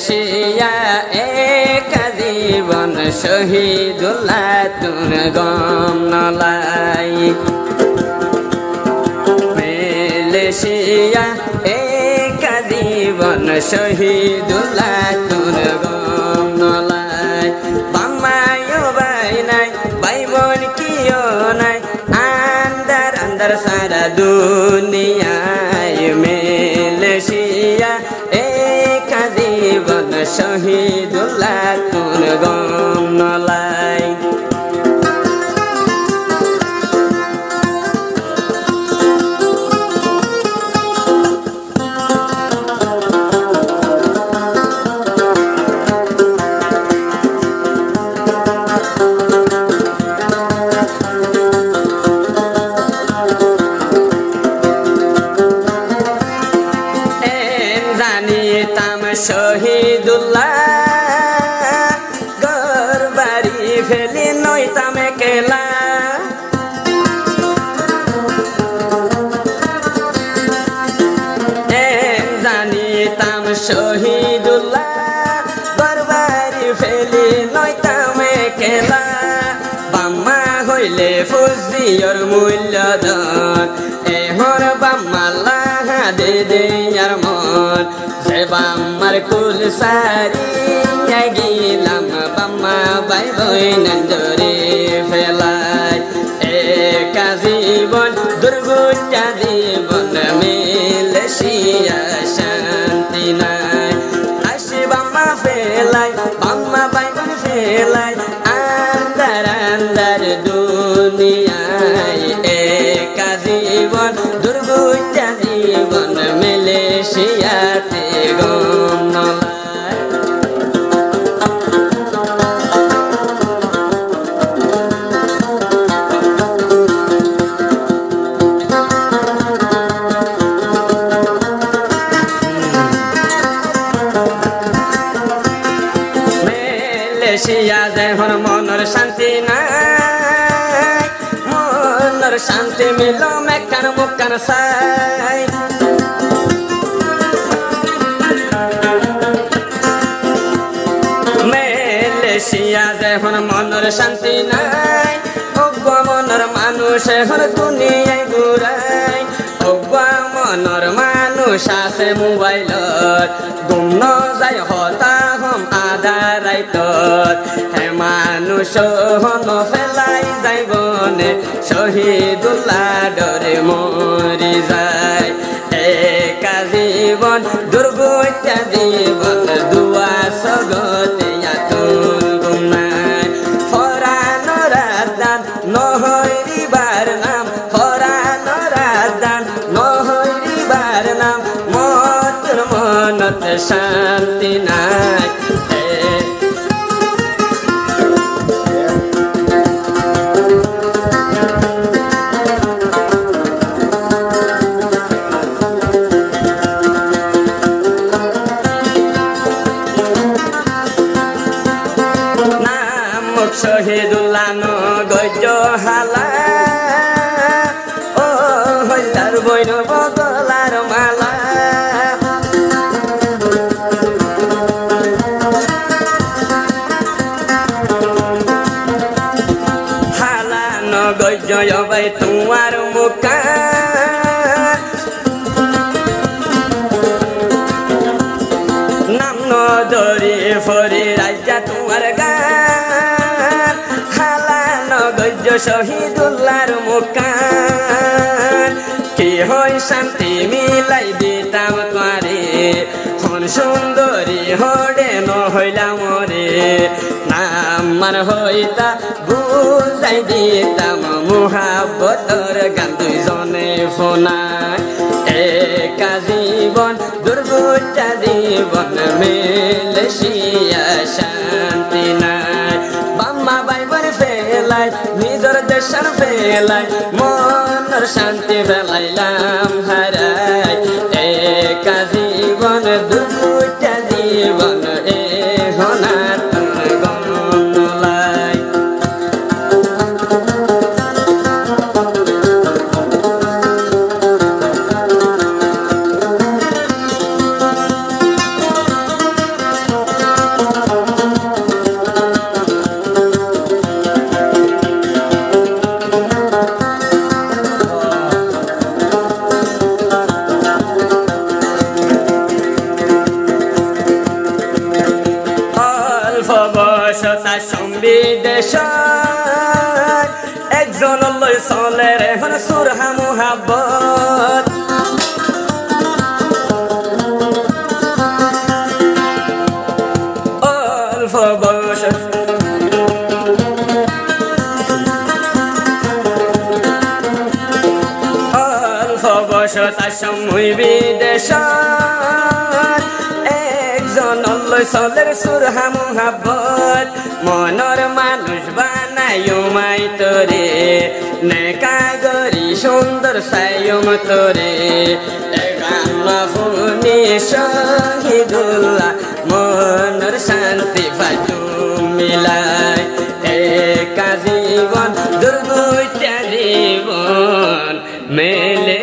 মেলেশিয়া একা জীবন শহীদুল্লাহ তুন গম নলাই মেলেশিয়া একা জীবন শহীদুল্লাহ তুন গম নলাই বাম্মায়ও বাই নাই ভাই বোন কিও নাই আন্দার আন্দার সারা দুনিয়ায় মেলেশিয়া একা জীবন শহীদুল্লাহ তুন গম নলাই শহীদুল্লাহ ঘর বাড়ি ফেলি নইতাম একলা জানিতাম শহীদুল্লাহ ঘর বাড়ি ফেলি নইতাম একলা বাম্মা হইলে ফুজিয়র মূল্যধন এহর বাম্মা লাহা দে দে আর মন বাম্মার কুল সারিয়া গিলাম বাম্মা বাই বইন ধরে ফেলাই একা জীবন দুর্গুটা জীবন মেলেশিয়া শান্তি নাই আসি বাম্মা ফেলাই বাম্মা বাই বোন ফেলাই আন্দার আন্দার দুনিয়ায় একা জীবন দুর্গুটা জীবন মেলেশিয়াতে গম নলাই মেলেশিয়া যেহর মনের শান্তি নাই মনের শান্তি মিল মেকান মুকান সাই মেলেশিয়া যেহর মনের শান্তি নাই অজ্ঞ মনের মানুষ এখন দুনিয়ায় ঘুরাই অজ্ঞ মনের মানুষ আছে মোবাইলত গুম যায় হতা হম আধা রাইতত হে মানুষ হন ফেলাই যাইবনে শহীদুল্লাহ ডরে মরি যায় একা জীবন দুর্গতা জীবন দুয়া সগতে আতুল গুনাই ফরানোর দান নহরিবার নাম ফরানোর দান নহরিবার নাম মতর মনত শান্তি নাই শহীদুল্লাহ নগজ হালা ও হইতার বইন বগলার মালা হালা নগজ ভাই তোমার মুখা নাম নদরি ফরি রাজা তোমার গা শহীদুল্লাহর মুকান কি হই শান্তি মিলাই দিতাম তোরে হন সুন্দরী হডে নহইলাম রে নাম হইতা বুঝাই দিতাম মুহাব্বতর গান দুইজনে ফোনায় একা জীবন দুর্গুটা জীবন মেলেশিয়া শান্তি নাই বাম্মা বাই বোন ফেলাই নিজর দেশার ফেলাই মনের শান্তি ফেলাইলাম হারাই একা জীবন দুটা জীবন এ হনাত গম নলাই বিদেশ একজন লই চলে রে হন সুরহা মোহাব্বত অল্প বয়স অল্প বয়স তার সময় বিদেশ চলের সুরহা মোহাব্বত মনর মানুষ বানায়ো মাই তোরে নেকা গরি সুন্দর সায়ম তোরে ফুনি শহীদুল্লাহ মনর শান্তি ফাটু মিলায় একা জীবন দুর্গটা জীবন মেলে